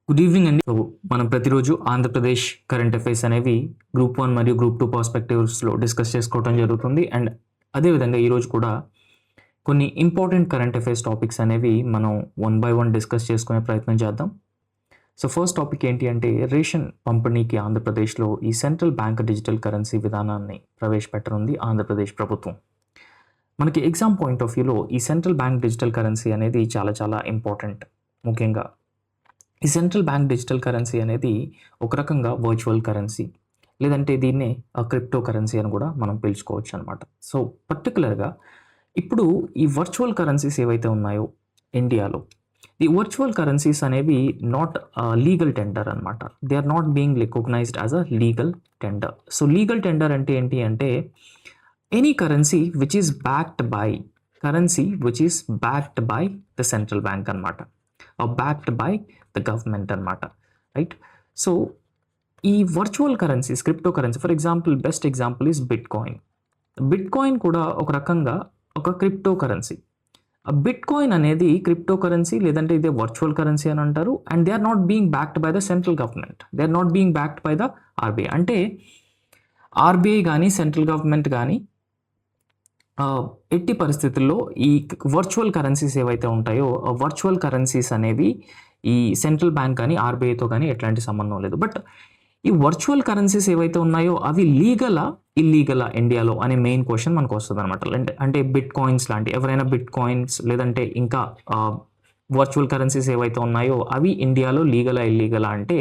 Good evening అండి. So మనం ప్రతిరోజు ఆంధ్రప్రదేశ్ కరెంట్ అఫైర్స్ అనేవి గ్రూప్ 1 మరియు గ్రూప్ 2 పర్స్పెక్టివ్స్లో డిస్కస్ చేసుకోవడం జరుగుతుంది. అండ్ అదేవిధంగా ఈరోజు కూడా కొన్ని ఇంపార్టెంట్ కరెంట్ అఫైర్స్ టాపిక్స్ అనేవి మనం వన్ బై వన్ డిస్కస్ చేసుకునే ప్రయత్నం చేద్దాం. సో ఫస్ట్ టాపిక్ ఏంటి అంటే రేషన్ పంపిణీకి ఆంధ్రప్రదేశ్లో ఈ సెంట్రల్ బ్యాంక్ డిజిటల్ కరెన్సీ విధానాన్ని ప్రవేశపెట్టనుంది ఆంధ్రప్రదేశ్ ప్రభుత్వం. మనకి ఎగ్జామ్ పాయింట్ ఆఫ్ వ్యూలో ఈ సెంట్రల్ బ్యాంక్ డిజిటల్ కరెన్సీ అనేది చాలా చాలా ఇంపార్టెంట్. ముఖ్యంగా ఈ సెంట్రల్ బ్యాంక్ డిజిటల్ కరెన్సీ అనేది ఒక రకంగా వర్చువల్ కరెన్సీ, లేదంటే దీన్నే క్రిప్టో కరెన్సీ అని కూడా మనం పిలుచుకోవచ్చు అనమాట. సో పర్టికులర్గా ఇప్పుడు ఈ వర్చువల్ కరెన్సీస్ ఏవైతే ఉన్నాయో ఇండియాలో, ఈ వర్చువల్ కరెన్సీస్ అనేవి నాట్ లీగల్ టెండర్ అనమాట. They are not being recognised as a legal tender. So legal tender అంటే ఏంటి అంటే any currency which is backed by the central bank అనమాట, బ్యాక్డ్ బై ద గవర్నమెంట్ అనమాట, రైట్? సో ఈ virtual currencies, cryptocurrency, for example best example is bitcoin కూడా ఒక రకంగా ఒక క్రిప్టో కరెన్సీ. బిట్ కాయిన్ అనేది క్రిప్టో కరెన్సీ, లేదంటే ఇదే వర్చువల్ కరెన్సీ అని అంటారు. And they are not being backed by the central government, they are not being backed by the RBI. అంటే ఆర్బీఐ కానీ సెంట్రల్ గవర్నమెంట్ కానీ ఎట్టి పరిస్థితుల్లో ఈ వర్చువల్ కరెన్సీస్ ఏవైతే ఉంటాయో ఆ వర్చువల్ కరెన్సీస్ అనేవి ఈ సెంట్రల్ బ్యాంక్ కానీ ఆర్బీఐతో కానీ ఎట్లాంటి సంబంధం లేదు. బట్ ఈ వర్చువల్ కరెన్సీస్ ఏవైతే ఉన్నాయో అవి లీగలా ఇల్లీగలా ఇండియాలో అనే మెయిన్ క్వశ్చన్ మనకు వస్తుంది అనమాట. అంటే బిట్ కాయిన్స్ లాంటి ఎవరైనా బిట్ కాయిన్స్ లేదంటే ఇంకా వర్చువల్ కరెన్సీస్ ఏవైతే ఉన్నాయో అవి ఇండియాలో లీగలా ఇల్లీగలా అంటే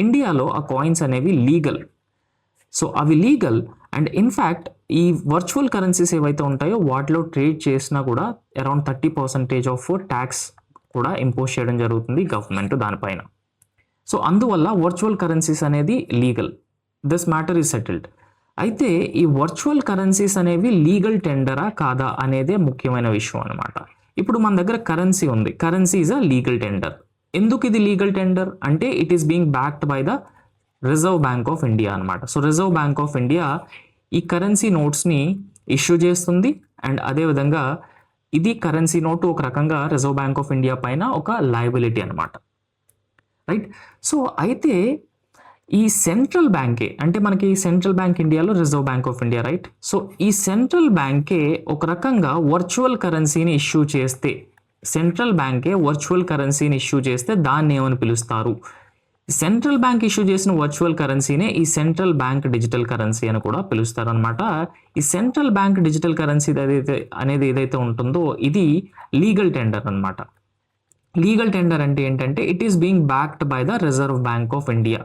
ఇండియాలో ఆ కాయిన్స్ అనేవి లీగల్. సో అవి లీగల్. అండ్ ఇన్ఫ్యాక్ట్ ఈ వర్చువల్ కరెన్సీస్ ఏవైతే ఉంటాయో వాటిలో ట్రేడ్ చేసినా కూడా అరౌండ్ 30% ఆఫ్ ట్యాక్స్ కూడా ఇంపోజ్ చేయడం జరుగుతుంది గవర్నమెంట్ దానిపైన. సో అందువల్ల వర్చువల్ కరెన్సీస్ అనేది legal. This matter is settled. అయితే ఈ వర్చువల్ కరెన్సీస్ అనేవి లీగల్ టెండరా కాదా అనేదే ముఖ్యమైన విషయం అనమాట. ఇప్పుడు మన దగ్గర కరెన్సీ ఉంది, currency is a legal tender. ఎందుకు ఇది లీగల్ టెండర్ అంటే it is being backed by the Reserve Bank of India అనమాట. So Reserve Bank of India ఈ కరెన్సీ నోట్స్ని ఇష్యూ చేస్తుంది. అండ్ అదేవిధంగా ఇది కరెన్సీ నోటు ఒక రకంగా రిజర్వ్ బ్యాంక్ ఆఫ్ ఇండియా పైన ఒక లయబిలిటీ అనమాట, రైట్? సో అయితే ఈ సెంట్రల్ బ్యాంకే, అంటే మనకి సెంట్రల్ బ్యాంక్ ఇండియాలో reserve Bank of India, right? So ఈ సెంట్రల్ బ్యాంకే ఒక రకంగా వర్చువల్ కరెన్సీని ఇష్యూ చేస్తే, దాన్ని ఏమని పిలుస్తారు? సెంట్రల్ బ్యాంక్ ఇష్యూ చేసిన వర్చువల్ కరెన్సీనే ఈ సెంట్రల్ బ్యాంక్ డిజిటల్ కరెన్సీ అని కూడా పిలుస్తారు అనమాట. ఈ సెంట్రల్ బ్యాంక్ డిజిటల్ కరెన్సీ ఏదైతే ఉంటుందో ఇది లీగల్ టెండర్ అనమాట. లీగల్ టెండర్ అంటే ఏంటంటే it is being backed by the Reserve Bank of India,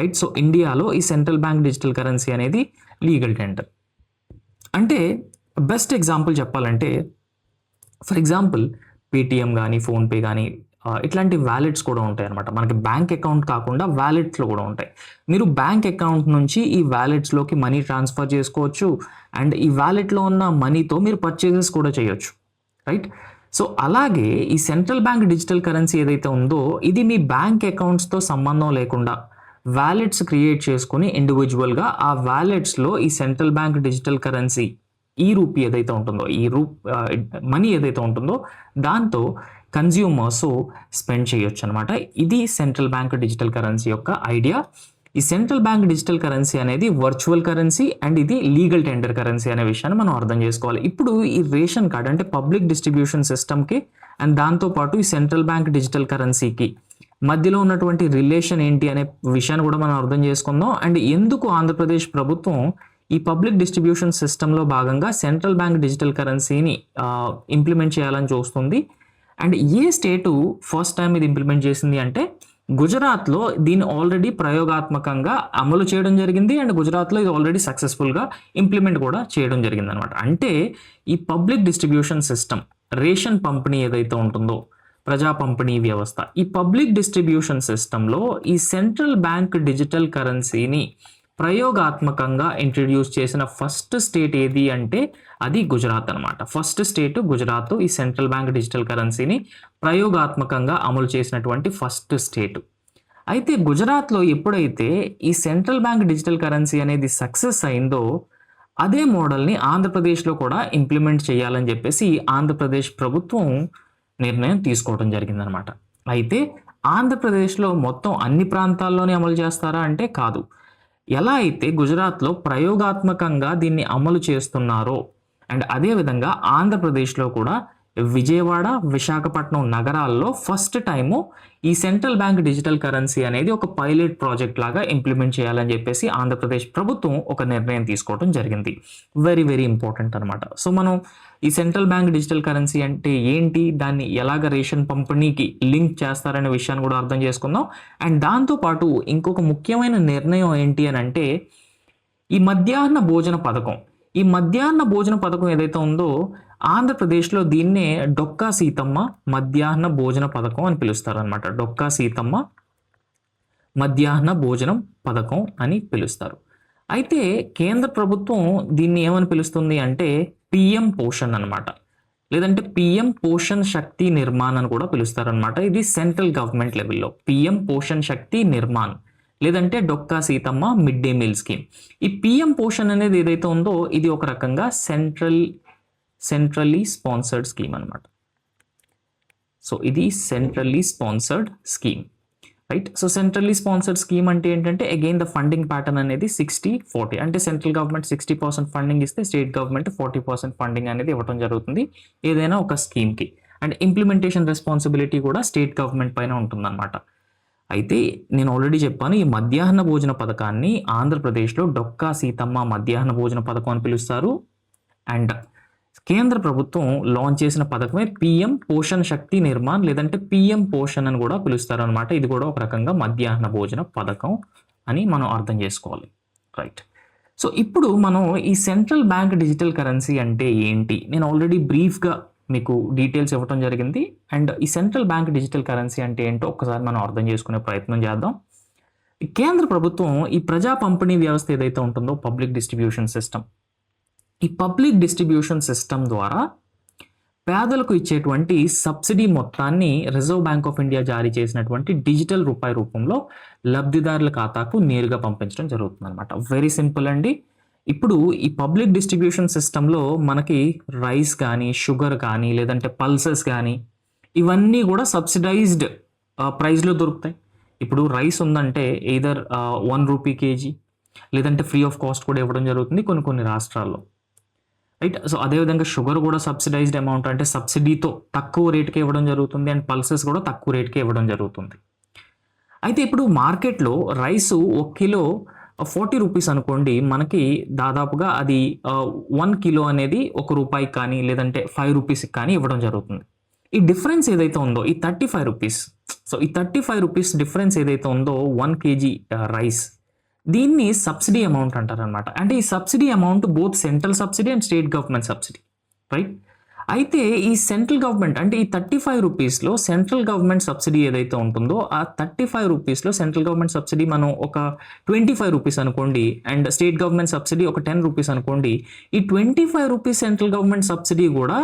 right? So ఇండియాలో ఈ సెంట్రల్ బ్యాంక్ డిజిటల్ కరెన్సీ అనేది లీగల్ టెండర్. అంటే బెస్ట్ ఎగ్జాంపుల్ చెప్పాలంటే ఫర్ ఎగ్జాంపుల్ పేటిఎం కానీ ఫోన్పే కానీ ఇట్లాంటి వ్యాలెట్స్ కూడా ఉంటాయి అనమాట. మనకి బ్యాంక్ అకౌంట్ కాకుండా వ్యాలెట్స్లో కూడా ఉంటాయి. మీరు బ్యాంక్ అకౌంట్ నుంచి ఈ వ్యాలెట్స్లోకి మనీ ట్రాన్స్ఫర్ చేసుకోవచ్చు. అండ్ ఈ వ్యాలెట్లో ఉన్న మనీతో మీరు పర్చేజెస్ కూడా చేయొచ్చు, రైట్? సో అలాగే ఈ సెంట్రల్ బ్యాంక్ డిజిటల్ కరెన్సీ ఏదైతే ఉందో ఇది మీ బ్యాంక్ అకౌంట్స్తో సంబంధం లేకుండా వ్యాలెట్స్ క్రియేట్ చేసుకుని ఇండివిజువల్గా ఆ వ్యాలెట్స్లో ఈ సెంట్రల్ బ్యాంక్ డిజిటల్ కరెన్సీ ఈ రూపీ ఏదైతే ఉంటుందో, మనీ ఏదైతే ఉంటుందో దాంతో కన్జ్యూమర్స్ స్పెండ్ చేయొచ్చు అనమాట. ఇది సెంట్రల్ బ్యాంక్ డిజిటల్ కరెన్సీ యొక్క ఐడియా. ఈ సెంట్రల్ బ్యాంక్ డిజిటల్ కరెన్సీ అనేది వర్చువల్ కరెన్సీ అండ్ ఇది లీగల్ టెండర్ కరెన్సీ అనే విషయాన్ని మనం అర్థం చేసుకోవాలి. ఇప్పుడు ఈ రేషన్ కార్డ్ అంటే పబ్లిక్ డిస్ట్రిబ్యూషన్ సిస్టమ్కి అండ్ దాంతోపాటు ఈ సెంట్రల్ బ్యాంక్ డిజిటల్ కరెన్సీకి మధ్యలో ఉన్నటువంటి రిలేషన్ ఏంటి అనే విషయాన్ని కూడా మనం అర్థం చేసుకుందాం. అండ్ ఎందుకు ఆంధ్రప్రదేశ్ ప్రభుత్వం ఈ పబ్లిక్ డిస్ట్రిబ్యూషన్ సిస్టంలో భాగంగా సెంట్రల్ బ్యాంక్ డిజిటల్ కరెన్సీని ఇంప్లిమెంట్ చేయాలని చూస్తుంది. And A state first time ఇది ఇంప్లిమెంట్ చేసింది అంటే గుజరాత్లో దీన్ని ఆల్రెడీ ప్రయోగాత్మకంగా అమలు చేయడం జరిగింది. అండ్ గుజరాత్లో ఇది ఆల్రెడీ సక్సెస్ఫుల్గా ఇంప్లిమెంట్ కూడా చేయడం జరిగింది అనమాట. అంటే ఈ పబ్లిక్ డిస్ట్రిబ్యూషన్ సిస్టమ్, రేషన్ పంపిణీ ఏదైతే ఉంటుందో ప్రజా పంపిణీ వ్యవస్థ, ఈ పబ్లిక్ డిస్ట్రిబ్యూషన్ సిస్టంలో ఈ సెంట్రల్ బ్యాంక్ డిజిటల్ కరెన్సీని ప్రయోగాత్మకంగా ఇంట్రడ్యూస్ చేసిన ఫస్ట్ స్టేట్ ఏది అంటే అది గుజరాత్ అనమాట. ఫస్ట్ స్టేట్ గుజరాత్ ఈ సెంట్రల్ బ్యాంక్ డిజిటల్ కరెన్సీని ప్రయోగాత్మకంగా అమలు చేసినటువంటి ఫస్ట్ స్టేట్. అయితే గుజరాత్లో ఎప్పుడైతే ఈ సెంట్రల్ బ్యాంక్ డిజిటల్ కరెన్సీ అనేది సక్సెస్ అయిందో అదే మోడల్ని ఆంధ్రప్రదేశ్లో కూడా ఇంప్లిమెంట్ చేయాలని చెప్పేసి ఆంధ్రప్రదేశ్ ప్రభుత్వం నిర్ణయం తీసుకోవడం జరిగిందనమాట. అయితే ఆంధ్రప్రదేశ్లో మొత్తం అన్ని ప్రాంతాల్లోనే అమలు చేస్తారా అంటే కాదు. ఎలా అయితే గుజరాత్లో ప్రయోగాత్మకంగా దీన్ని అమలు చేస్తున్నారో అండ్ అదేవిధంగా ఆంధ్రప్రదేశ్లో కూడా విజయవాడ, విశాఖపట్నం నగరాల్లో ఫస్ట్ టైము ఈ సెంట్రల్ బ్యాంక్ డిజిటల్ కరెన్సీ అనేది ఒక పైలట్ ప్రాజెక్ట్ లాగా ఇంప్లిమెంట్ చేయాలని చెప్పేసి ఆంధ్రప్రదేశ్ ప్రభుత్వం ఒక నిర్ణయం తీసుకోవడం జరిగింది. వెరీ వెరీ ఇంపార్టెంట్ అనమాట. సో మనం ఈ సెంట్రల్ బ్యాంక్ డిజిటల్ కరెన్సీ అంటే ఏంటి, దాన్ని ఎలాగ రేషన్ పంపిణీకి లింక్ చేస్తారనే విషయాన్ని కూడా అర్థం చేసుకుందాం. అండ్ దాంతోపాటు ఇంకొక ముఖ్యమైన నిర్ణయం ఏంటి అని అంటే ఈ మధ్యాహ్న భోజన పథకం. ఈ మధ్యాహ్న భోజన పథకం ఏదైతే ఉందో ఆంధ్రప్రదేశ్లో దీన్నే డొక్కా సీతమ్మ మధ్యాహ్న భోజన పథకం అని పిలుస్తారు అనమాట. డొక్కా సీతమ్మ మధ్యాహ్న భోజనం పథకం అని పిలుస్తారు. అయితే కేంద్ర ప్రభుత్వం దీన్ని ఏమని పిలుస్తుంది అంటే పిఎం పోషణ్ అనమాట, లేదంటే పిఎం పోషణ్ శక్తి నిర్మాణ్ అని కూడా పిలుస్తారనమాట. ఇది సెంట్రల్ గవర్నమెంట్ లెవెల్లో పిఎం పోషణ్ శక్తి నిర్మాణ్, లేదంటే Dokka Seethamma mid day meal scheme. ఈ పిఎం పోషణ్ అనేది ఏదైతే ఉందో ఇది ఒక రకంగా సెంట్రల్లీ స్పాన్సర్డ్ స్కీమ్ అనమాట. సో ఇది centrally sponsored scheme, right. So centrally sponsored scheme అంటే ఏంటంటే అగైన్ ద ఫండింగ్ ప్యాటర్న్ అనేది 60-40, అంటే సెంట్రల్ గవర్నమెంట్ 60% ఫండింగ్ ఇస్తే స్టేట్ గవర్నమెంట్ 40% ఫండింగ్ అనేది ఇవ్వడం జరుగుతుంది ఏదైనా ఒక స్కీమ్కి. అండ్ ఇంప్లిమెంటేషన్ రెస్పాన్సిబిలిటీ కూడా స్టేట్ గవర్నమెంట్ పైన ఉంటుందన్నమాట. అయితే నేను ఆల్రెడీ చెప్పాను, ఈ మధ్యాహ్న భోజన పథకాన్ని ఆంధ్రప్రదేశ్లో డొక్కా సీతమ్మ మధ్యాహ్న భోజన పథకం అని పిలుస్తారు. అండ్ కేంద్ర ప్రభుత్వం లాంచ్ చేసిన పథకమే పిఎం పోషణ్ శక్తి నిర్మాణ్, లేదంటే పిఎం పోషణ్ అని కూడా పిలుస్తారు అనమాట. ఇది కూడా ఒక రకంగా మధ్యాహ్న భోజన పథకం అని మనం అర్థం చేసుకోవాలి, రైట్. సో ఇప్పుడు మనం ఈ సెంట్రల్ బ్యాంక్ డిజిటల్ కరెన్సీ అంటే ఏంటి, నేను ఆల్రెడీ బ్రీఫ్గా మీకు డీటెయిల్స్ ఇవ్వడం జరిగింది. అండ్ ఈ సెంట్రల్ బ్యాంక్ డిజిటల్ కరెన్సీ అంటే ఏంటో ఒక్కసారి మనం అర్థం చేసుకునే ప్రయత్నం చేద్దాం. కేంద్ర ప్రభుత్వం ఈ ప్రజా పంపిణీ వ్యవస్థ ఏదైతే ఉంటుందో పబ్లిక్ డిస్ట్రిబ్యూషన్ సిస్టమ్, ఈ పబ్లిక్ డిస్ట్రిబ్యూషన్ సిస్టమ్ ద్వారా పేదలకు ఇచ్చేటువంటి సబ్సిడీ మొత్తాన్ని రిజర్వ్ బ్యాంక్ ఆఫ్ ఇండియా జారీ చేసినటువంటి డిజిటల్ రూపాయి రూపంలో లబ్ధిదారుల ఖాతాకు నేరుగా పంపించడం జరుగుతుంది అనమాట. వెరీ సింపుల్ అండి. ఇప్పుడు ఈ పబ్లిక్ డిస్ట్రిబ్యూషన్ సిస్టంలో మనకి రైస్ కానీ, షుగర్ కానీ, లేదంటే పల్సెస్ కానీ ఇవన్నీ కూడా సబ్సిడైజ్డ్ ప్రైస్లో దొరుకుతాయి. ఇప్పుడు రైస్ ఉందంటే ఎయిదర్ 1 రూపీ కేజీ, లేదంటే ఫ్రీ ఆఫ్ కాస్ట్ కూడా ఇవ్వడం జరుగుతుంది కొన్ని రాష్ట్రాల్లో, రైట్. సో అదేవిధంగా షుగర్ కూడా సబ్సిడైజ్డ్ అమౌంట్, అంటే సబ్సిడీతో తక్కువ రేటుకే ఇవ్వడం జరుగుతుంది. అండ్ పల్సెస్ కూడా తక్కువ రేటుకే ఇవ్వడం జరుగుతుంది. అయితే ఇప్పుడు మార్కెట్లో రైసు 1 కిలో 40 రూపీస్ అనుకోండి, మనకి దాదాపుగా అది 1 కిలో అనేది 1 రూపాయికి కానీ లేదంటే 5 రూపీస్కి కానీ ఇవ్వడం జరుగుతుంది. ఈ డిఫరెన్స్ ఏదైతే ఉందో ఈ 35 రూపీస్, సో ఈ 35 రూపీస్ డిఫరెన్స్ ఏదైతే ఉందో 1 కేజీ రైస్, దీన్ని సబ్సిడీ అమౌంట్ అంటారనమాట. అంటే ఈ subsidy amount both central subsidy and state government subsidy, right. అయితే ఈ సెంట్రల్ గవర్నమెంట్ అంటే ఈ 35 రూపీస్లో సెంట్రల్ గవర్నమెంట్ సబ్సిడీ ఏదైతే ఉంటుందో ఆ 35 రూపీస్లో సెంట్రల్ గవర్నమెంట్ సబ్సిడీ మనం ఒక 25 రూపీస్ అనుకోండి, అండ్ స్టేట్ గవర్నమెంట్ సబ్సిడీ ఒక 10 రూపీస్ అనుకోండి. ఈ 25 రూపీస్ సెంట్రల్ గవర్నమెంట్ సబ్సిడీ కూడా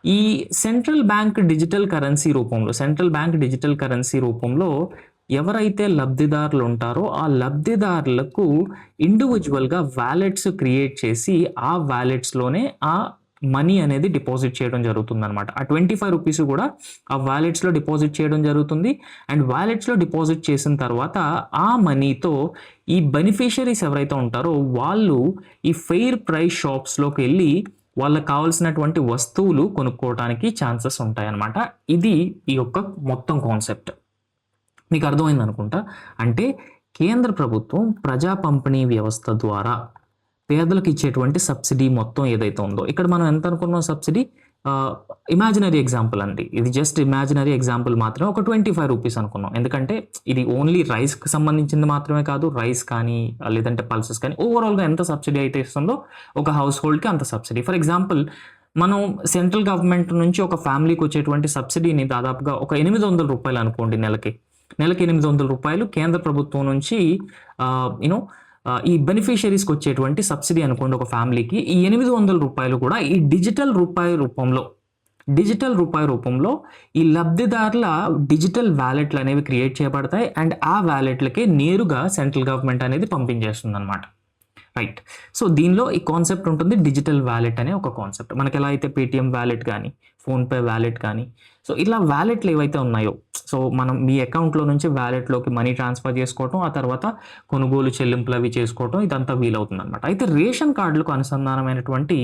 ఈ సెంట్రల్ బ్యాంక్ డిజిటల్ కరెన్సీ రూపంలో ఎవరైతే లబ్ధిదారులు ఉంటారో ఆ లబ్ధిదారులకు ఇండివిజువల్గా వ్యాలెట్స్ క్రియేట్ చేసి ఆ వ్యాలెట్స్లోనే ఆ మనీ అనేది డిపాజిట్ చేయడం జరుగుతుంది అనమాట. ఆ 25 రూపీస్ కూడా ఆ వ్యాలెట్స్లో డిపాజిట్ చేయడం జరుగుతుంది. అండ్ వ్యాలెట్స్లో డిపాజిట్ చేసిన తర్వాత ఆ మనీతో ఈ బెనిఫిషరీస్ ఎవరైతే ఉంటారో వాళ్ళు ఈ ఫెయిర్ ప్రైస్ షాప్స్లోకి వెళ్ళి వాళ్ళకి కావాల్సినటువంటి వస్తువులు కొనుక్కోవడానికి ఛాన్సెస్ ఉంటాయన్నమాట. ఇది ఈ యొక్క మొత్తం కాన్సెప్ట్ మీకు అర్థమైంది అనుకుంటా. అంటే కేంద్ర ప్రభుత్వం ప్రజా పంపిణీ వ్యవస్థ ద్వారా పేదలకు ఇచ్చేటువంటి సబ్సిడీ మొత్తం ఏదైతే ఉందో, ఇక్కడ మనం ఎంత అనుకున్నాం సబ్సిడీ, ఇమాజినరీ ఎగ్జాంపుల్ అండి, ఇది జస్ట్ ఇమాజినరీ ఎగ్జాంపుల్ మాత్రమే, ఒక 25 రూపీస్ అనుకున్నాం. ఎందుకంటే ఇది ఓన్లీ రైస్కి సంబంధించింది మాత్రమే కాదు, రైస్ కానీ లేదంటే పల్సెస్ కానీ ఓవరాల్గా ఎంత సబ్సిడీ అయితే ఇస్తుందో ఒక హౌస్ హోల్డ్కి అంత సబ్సిడీ. ఫర్ ఎగ్జాంపుల్ మనం సెంట్రల్ గవర్నమెంట్ నుంచి ఒక ఫ్యామిలీకి వచ్చేటువంటి సబ్సిడీని దాదాపుగా ఒక 800 రూపాయలు అనుకోండి, నెలకి 800 రూపాయలు కేంద్ర ప్రభుత్వం నుంచి ఈ బెనిఫిషరీస్కి వచ్చేటువంటి సబ్సిడీ అనుకోండి ఒక ఫ్యామిలీకి. ఈ 800 రూపాయలు కూడా ఈ డిజిటల్ రూపాయి రూపంలో ఈ లబ్ధిదారుల డిజిటల్ వ్యాలెట్లు అనేవి క్రియేట్ చేయబడతాయి. అండ్ ఆ వ్యాలెట్లకే నేరుగా సెంట్రల్ గవర్నమెంట్ అనేది పంపించేస్తుంది అనమాట. రైట్. సో దీనిలో ఈ కాన్సెప్ట్ ఉంటుంది డిజిటల్ వ్యాలెట్ అనే ఒక కాన్సెప్ట్. మనకి ఎలా అయితే పేటీఎం వ్యాలెట్ కానీ, ఫోన్‌పే వ్యాలెట్ కానీ, సో ఇలా వ్యాలెట్లు ఏవైతే ఉన్నాయో, సో మనం మీ అకౌంట్‌లో నుంచి వ్యాలెట్‌లోకి మనీ ట్రాన్స్‌ఫర్ చేసుకోవటం, ఆ తర్వాత కొనుగోలు చెల్లింపులు అవి చేసుకోవటం ఇదంతా వీలవుతుందనమాట. అయితే రేషన్ కార్డులకు అనుసంధానమైనటువంటి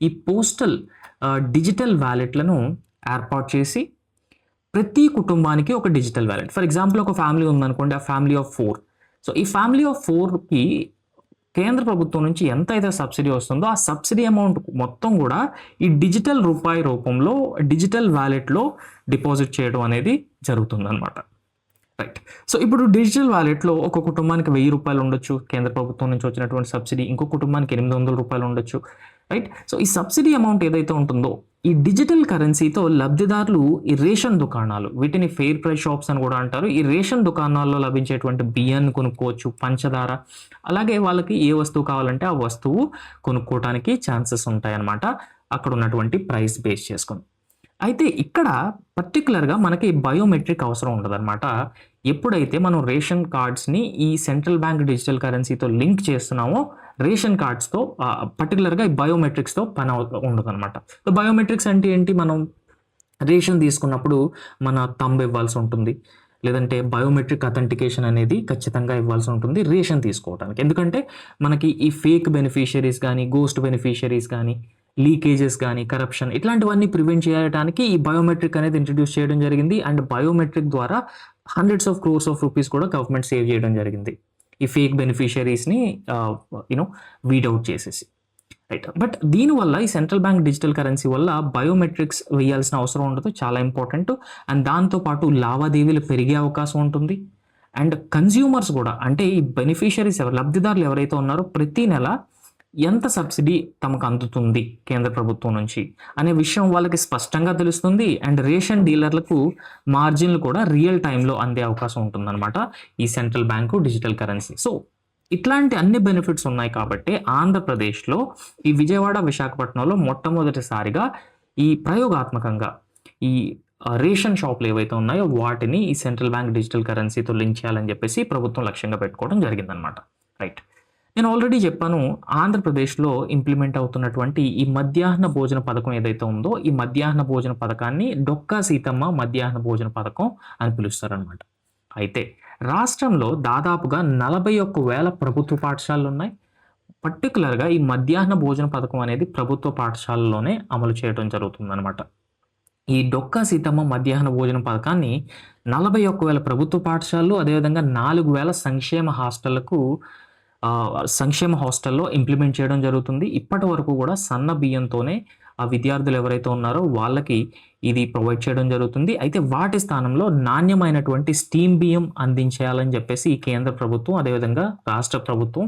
ఈ పోస్టల్ డిజిటల్ వ్యాలెట్‌లను ఏర్పాటు చేసి ప్రతి కుటుంబానికి ఒక డిజిటల్ వ్యాలెట్. ఫర్ ఎగ్జాంపుల్ ఒక ఫ్యామిలీ ఉందనుకోండి, ఆ ఫ్యామిలీ ఆఫ్ 4. సో ఈ ఫ్యామిలీ ఆఫ్ 4కి కేంద్ర ప్రభుత్వం నుంచి ఎంతైతే సబ్సిడీ వస్తుందో ఆ సబ్సిడీ అమౌంట్ మొత్తం కూడా ఈ డిజిటల్ రూపాయి రూపంలో డిజిటల్ వ్యాలెట్లో డిపాజిట్ చేయడం అనేది జరుగుతుందన్నమాట. రైట్. సో ఇప్పుడు డిజిటల్ వ్యాలెట్లో ఒక కుటుంబానికి ₹1000 ఉండొచ్చు కేంద్ర ప్రభుత్వం నుంచి వచ్చినటువంటి సబ్సిడీ, ఇంకో కుటుంబానికి ₹800 ఉండొచ్చు. రైట్. సో ఈ సబ్సిడీ అమౌంట్ ఏదైతే ఉంటుందో ఈ డిజిటల్ కరెన్సీతో లబ్ధిదారులు ఈ రేషన్ దుకాణాలు, వీటిని ఫెయిర్ ప్రైస్ షాప్స్ అని కూడా అంటారు, ఈ రేషన్ దుకాణాల్లో లభించేటువంటి బియ్యాన్ని కొనుక్కోవచ్చు, పంచదార, అలాగే వాళ్ళకి ఏ వస్తువు కావాలంటే ఆ వస్తువు కొనుక్కోవడానికి ఛాన్సెస్ ఉంటాయన్నమాట అక్కడ ఉన్నటువంటి ప్రైస్ బేస్ చేసుకొని. అయితే ఇక్కడ పర్టికులర్గా మనకి బయోమెట్రిక్ అవసరం ఉండదన్నమాట. ఎప్పుడైతే మనం రేషన్ కార్డ్స్ని ఈ సెంట్రల్ బ్యాంక్ డిజిటల్ కరెన్సీతో లింక్ చేస్తున్నామో రేషన్ కార్డ్స్తో పర్టికులర్గా ఈ బయోమెట్రిక్స్తో పని ఉండదన్నమాట. సో బయోమెట్రిక్స్ అంటే ఏంటి, మనం రేషన్ తీసుకున్నప్పుడు మన థంబ్ ఇవ్వాల్సి ఉంటుంది, లేదంటే బయోమెట్రిక్ అథెంటికేషన్ అనేది ఖచ్చితంగా ఇవ్వాల్సి ఉంటుంది రేషన్ తీసుకోవడానికి. ఎందుకంటే మనకి ఈ ఫేక్ బెనిఫిషియరీస్ కానీ, గోస్ట్ బెనిఫిషియరీస్ కానీ, లీకేజెస్ కానీ, కరప్షన్ ఇట్లాంటివన్నీ ప్రివెంట్ చేయడానికి ఈ బయోమెట్రిక్ అనేది ఇంట్రడ్యూస్ చేయడం జరిగింది. అండ్ బయోమెట్రిక్ ద్వారా hundreds of crores of rupees కూడా గవర్నమెంట్ సేవ్ చేయడం జరిగింది ఈ ఫేక్ బెనిఫిషియరీస్ని వీడౌట్ చేసేసి. రైట్. బట్ దీనివల్ల ఈ సెంట్రల్ బ్యాంక్ డిజిటల్ కరెన్సీ వల్ల బయోమెట్రిక్స్ వేయాల్సిన అవసరం ఉండదు, చాలా ఇంపార్టెంట్. అండ్ దాంతోపాటు లావాదేవీలు పెరిగే అవకాశం ఉంటుంది. అండ్ కన్జ్యూమర్స్ కూడా, అంటే ఈ బెనిఫిషియరీస్ లబ్ధిదారులు ఎవరైతే ఉన్నారో ప్రతి నెల ఎంత సబ్సిడీ తమకు అందుతుంది కేంద్ర ప్రభుత్వం నుంచి అనే విషయం వాళ్ళకి స్పష్టంగా తెలుస్తుంది. అండ్ రేషన్ డీలర్లకు మార్జిన్లు కూడా రియల్ టైంలో అందే అవకాశం ఉంటుందన్నమాట ఈ central bank digital currency. So ఇట్లాంటి అన్ని బెనిఫిట్స్ ఉన్నాయి కాబట్టి ఆంధ్రప్రదేశ్లో ఈ విజయవాడ, విశాఖపట్నంలో మొట్టమొదటిసారిగా ఈ ప్రయోగాత్మకంగా ఈ రేషన్ షాపులు ఏవైతే ఉన్నాయో వాటిని ఈ సెంట్రల్ బ్యాంక్ డిజిటల్ కరెన్సీతో లింక్ చేయాలని చెప్పేసి ప్రభుత్వం లక్ష్యంగా పెట్టుకోవడం జరిగిందనమాట. రైట్. నేను ఆల్రెడీ చెప్పాను, ఆంధ్రప్రదేశ్లో ఇంప్లిమెంట్ అవుతున్నటువంటి ఈ మధ్యాహ్న భోజన పథకం ఏదైతే ఉందో ఈ మధ్యాహ్న భోజన పథకాన్ని డొక్కా సీతమ్మ మధ్యాహ్న భోజన పథకం అని పిలుస్తారనమాట. అయితే రాష్ట్రంలో దాదాపుగా 41,000 ప్రభుత్వ పాఠశాలలు ఉన్నాయి. పర్టికులర్గా ఈ మధ్యాహ్న భోజన పథకం అనేది ప్రభుత్వ పాఠశాలలోనే అమలు చేయడం జరుగుతుందన్నమాట. ఈ డొక్కా సీతమ్మ మధ్యాహ్న భోజన పథకాన్ని 41,000 ప్రభుత్వ పాఠశాలలు, అదేవిధంగా 4,000 సంక్షేమ హాస్టల్లో ఇంప్లిమెంట్ చేయడం జరుగుతుంది. ఇప్పటి వరకు కూడా సన్న బియ్యంతోనే ఆ విద్యార్థులు ఎవరైతే ఉన్నారో వాళ్ళకి ఇది ప్రొవైడ్ చేయడం జరుగుతుంది. అయితే వాటి స్థానంలో నాణ్యమైనటువంటి స్టీమ్ బియ్యం అందించేయాలని చెప్పేసి ఈ కేంద్ర ప్రభుత్వం, అదేవిధంగా రాష్ట్ర ప్రభుత్వం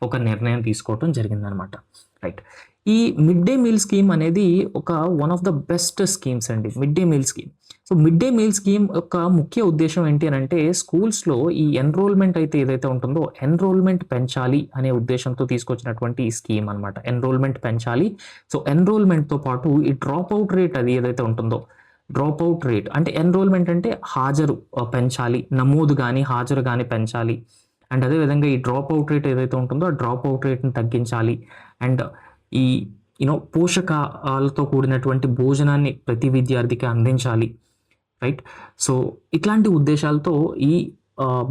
ఒక నిర్ణయం తీసుకోవడం జరిగిందనమాట. రైట్. ఈ మిడ్ డే మీల్ స్కీమ్ అనేది ఒక one of the best schemes అండి, mid day meal scheme. So mid day meal scheme యొక్క ముఖ్య ఉద్దేశం ఏంటి అని అంటే స్కూల్స్లో ఈ ఎన్రోల్మెంట్ అయితే ఏదైతే ఉంటుందో ఎన్రోల్మెంట్ పెంచాలి అనే ఉద్దేశంతో తీసుకొచ్చినటువంటి ఈ స్కీమ్ అనమాట. ఎన్రోల్మెంట్ పెంచాలి. సో ఎన్రోల్మెంట్తో పాటు ఈ డ్రాప్ అవుట్ రేట్ అది ఏదైతే ఉంటుందో, డ్రాప్ అవుట్ రేట్ అంటే ఎన్రోల్మెంట్ అంటే హాజరు పెంచాలి, నమోదు కానీ హాజరు కానీ పెంచాలి. అండ్ అదేవిధంగా ఈ డ్రాప్ అవుట్ రేట్ ఏదైతే ఉంటుందో ఆ డ్రాప్ అవుట్ రేట్ని తగ్గించాలి. అండ్ ఈ పోషకాలతో కూడినటువంటి భోజనాన్ని ప్రతి విద్యార్థికి అందించాలి. రైట్. సో ఇట్లాంటి ఉద్దేశాలతో ఈ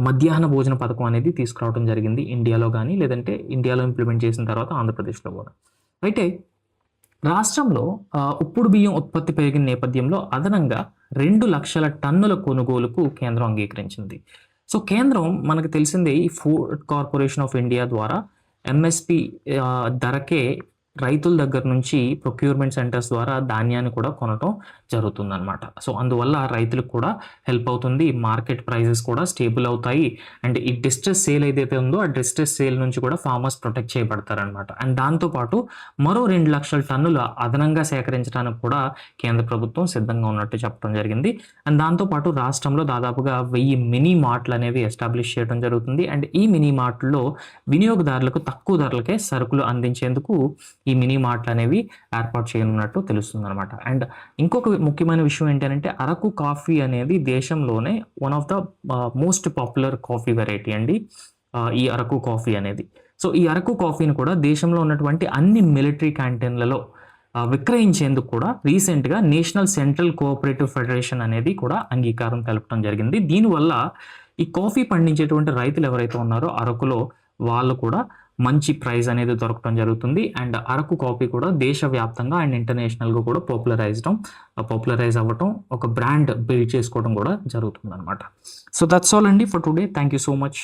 మధ్యాహ్న భోజన పథకం అనేది తీసుకురావడం జరిగింది ఇండియాలో కానీ, లేదంటే ఇండియాలో ఇంప్లిమెంట్ చేసిన తర్వాత ఆంధ్రప్రదేశ్లో కూడా. అయితే రాష్ట్రంలో ఉప్పుడు బియ్యం ఉత్పత్తి పెరిగిన నేపథ్యంలో అదనంగా 2 లక్షల టన్నుల కొనుగోలుకు కేంద్రం అంగీకరించింది. సో కేంద్రం మనకు తెలిసిందే ఈ ఫుడ్ కార్పొరేషన్ ఆఫ్ ఇండియా ద్వారా ఎంఎస్పి ధరకే రైతుల దగ్గర నుంచి ప్రొక్యూర్మెంట్ సెంటర్స్ ద్వారా ధాన్యాన్ని కూడా కొనటం జరుగుతుందన్నమాట. సో అందువల్ల రైతులకు కూడా హెల్ప్ అవుతుంది, మార్కెట్ ప్రైజెస్ కూడా స్టేబుల్ అవుతాయి. అండ్ ఈ డిస్ట్రెస్ సేల్ ఏదైతే ఉందో ఆ డిస్ట్రెస్ సేల్ నుంచి కూడా ఫార్మర్స్ ప్రొటెక్ట్ చేయబడతారనమాట. అండ్ దాంతోపాటు మరో 2 లక్షల టన్నులు అదనంగా సేకరించడానికి కూడా కేంద్ర ప్రభుత్వం సిద్ధంగా ఉన్నట్టు చెప్పడం జరిగింది. అండ్ దాంతోపాటు రాష్ట్రంలో దాదాపుగా 1000 మినీ మార్ట్లు అనేవి ఎస్టాబ్లిష్ చేయడం జరుగుతుంది. అండ్ ఈ మినీ మార్ట్లో వినియోగదారులకు తక్కువ ధరలకే సరుకులు అందించేందుకు ఈ మినీ మార్ట్లు అనేవి ఏర్పాటు చేయనున్నట్టు తెలుస్తుంది అనమాట. అండ్ ఇంకొక ముఖ్యమైన విషయం ఏంటంటే అరకు కాఫీ అనేది దేశంలోనే one of the most popular coffee variety అండి ఈ అరకు కాఫీ అనేది. సో ఈ అరకు కాఫీని కూడా దేశంలో ఉన్నటువంటి అన్ని మిలిటరీ క్యాంటీన్లలో విక్రయించేందుకు కూడా రీసెంట్గా నేషనల్ సెంట్రల్ కోఆపరేటివ్ ఫెడరేషన్ అనేది కూడా అంగీకారం తెలపడం జరిగింది. దీనివల్ల ఈ కాఫీ పండించేటువంటి రైతులు ఎవరైతే ఉన్నారో అరకులో వాళ్ళు కూడా మంచి ప్రైస్ అనేది దొరకడం జరుగుతుంది. అండ్ అరకు కాఫీ కూడా దేశవ్యాప్తంగా అండ్ ఇంటర్నేషనల్గా కూడా పాపులరైజ్ అవ్వటం, ఒక బ్రాండ్ బిల్డ్ చేసుకోవడం కూడా జరుగుతుంది అనమాట. సో దట్స్ ఆల్ అండి for today. Thank you so much.